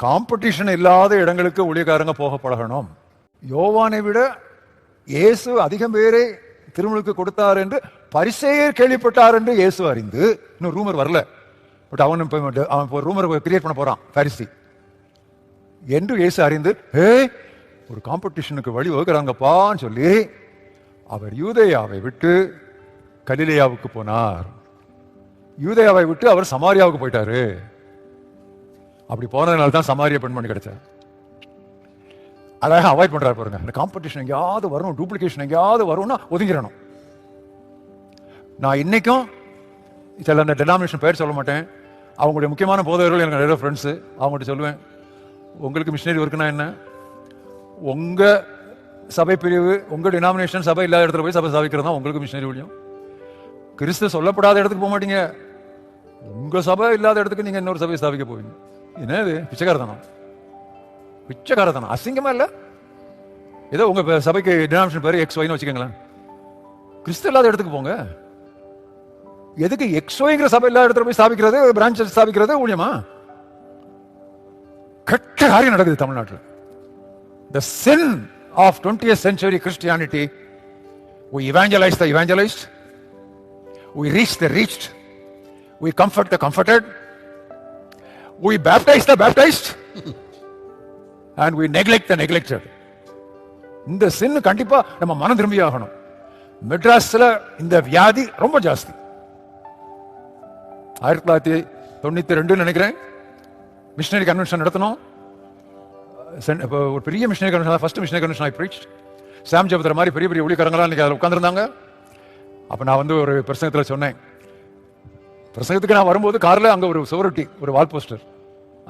Competition இல்லாத இடங்களுக்கு ஊழியக்காரங்க போக பழகணும். யோவானை விட இயேசு அதிகம் பேரை திருமுழுக்கு கொடுத்தார் என்று பரிசேயர் கேள்விப்பட்டார் என்று இயேசு அறிந்து, இன்னும் ரூமர் வரல, பட் அவன் ரூமர் கிரியேட் பண்ண போறான் பரிசி என்று இயேசு அறிந்து, ஒரு காம்படிஷனுக்கு வழி வகுக்கிறாங்கப்பான்னு சொல்லி அவர் யூதேயாவை விட்டு கலிலேயாவுக்கு போனார். யூதேயாவை விட்டு அவர் சமாரியாவுக்கு போயிட்டாரு. அப்படி போனதுனால தான் சமாரிய பெண்மணி கிடைச்சார். அழகாக அவாய்ட் பண்றாரு பாருங்க. இந்த காம்படிஷன் எங்கேயாவது வரும், டூப்ளிகேஷன் எங்கேயாவது வரும்னா ஒதுங்கிடணும். நான் இன்னைக்கும் சில அந்த டெனாமினேஷன் பேர் சொல்ல மாட்டேன், அவங்களுடைய முக்கியமான போதவர்கள் எனக்கு நிறைய ஃப்ரெண்ட்ஸு, அவங்கள்ட்ட சொல்லுவேன், உங்களுக்கு மிஷினரி ஒர்க்குனா என்ன? உங்க சபை பிரிவு, உங்க டினாமினேஷன் சபை இல்லாத இடத்துல போய் சபை சாவிக்கிறது தான் உங்களுக்கு மிஷினரி ஊழியம். கிறிஸ்து சொல்லப்படாத இடத்துக்கு போக மாட்டீங்க, உங்க சபை இல்லாத இடத்துக்கு நீங்க இன்னொரு சபையை ஸ்தாபிக்க போவீங்க. என்னது பிச்சைக்காரத்தனம்? பிச்சைக்காரத்தனம் அசிங்கமா இல்ல? ஏதோ உங்க சபைக்கு டினாமினேஷன் பேரு XYன்னு வச்சுக்கோங்களேன், கிறிஸ்து இல்லாத இடத்துக்கு போங்க. எதுக்கு XYங்கிற சபை இல்லாத இடத்துல போய் ஸ்தாபிக்கிறது, பிரான்ச் ஸ்தாபிக்கிறது ஊழியமா? கெட்ட காரியம் நடக்குது தமிழ்நாட்டில். The sin of 20th century Christianity, we evangelize the evangelized, we reach the reached, we comfort the comforted, we baptize the baptized, and we neglect the neglected. இந்த sin கண்டிப்பா நம்ம மனம் திரும்பி ஆகணும். மெட்ராஸ்ல இந்த வியாதி ரொம்ப ஜாஸ்தி. 1992 நினைக்கிறேன் மிஷனரி கன்வென்ஷன் நடத்தணும். ஒரு பெரிய missionary convention, first missionary convention I preached. Sam Jebadurai மாதிரி பெரிய பெரிய ஊழியக்காரங்களா இன்னைக்கு அதில் உட்கார்ந்துருந்தாங்க. அப்ப நான் ஒரு பிரசங்கத்தில் சொன்னேன். பிரசங்கத்துக்கு நான் வரும்போது கார்ல அங்க ஒரு சுவரொட்டி, ஒரு வால் போஸ்டர்,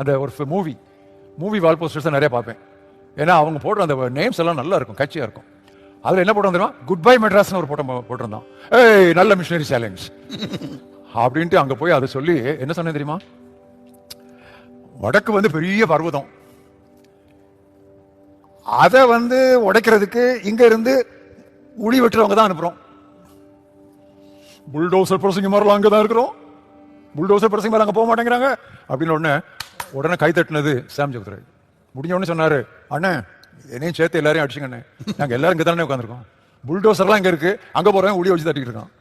அந்த ஒரு மூவி வால் போஸ்டர்ஸ் நிறைய பார்ப்பேன். ஏன்னா அவங்க போடுற அந்த நேம்ஸ் எல்லாம் நல்லா இருக்கும், கட்சியா இருக்கும். அதுல என்ன போட்டு வந்துருவான், குட் பை மெட்ராஸ்னு ஒரு போட்டிருந்தான். நல்ல மிஷனரி சேலஞ்ச் அப்படின்ட்டு அங்க போய் அதை சொல்லி என்ன சொன்னேன் தெரியுமா? வடக்கு பெரிய பர்வதம், அதை உடைக்கிறதுக்கு இங்க இருந்து உளி வெட்டுறவங்க தான் அனுப்புறோம். புல்டோசர் பிரசங்க மாதிரிலாம் அங்கதான் இருக்கிறோம், புல்டோசர் பிரசங்க மேல அங்க போக மாட்டேங்கிறாங்க அப்படின்னு உடனே கை தட்டினது சாம் ஜெபத்ரே. முடிஞ்ச உடனே சொன்னாரு, அண்ணே என்னையும் சேர்த்து எல்லாரையும் அடிச்சுங்க அண்ணே, நாங்க எல்லாரும் இங்க தானே உட்காந்துருக்கோம், புல்டோசர்லாம் இங்க இருக்கு, அங்க போறவன் உளி வச்சு தட்டிட்டு இருக்கான்.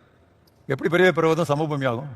எப்படி பெரிய பர்வதம் சமபூமி ஆகும்?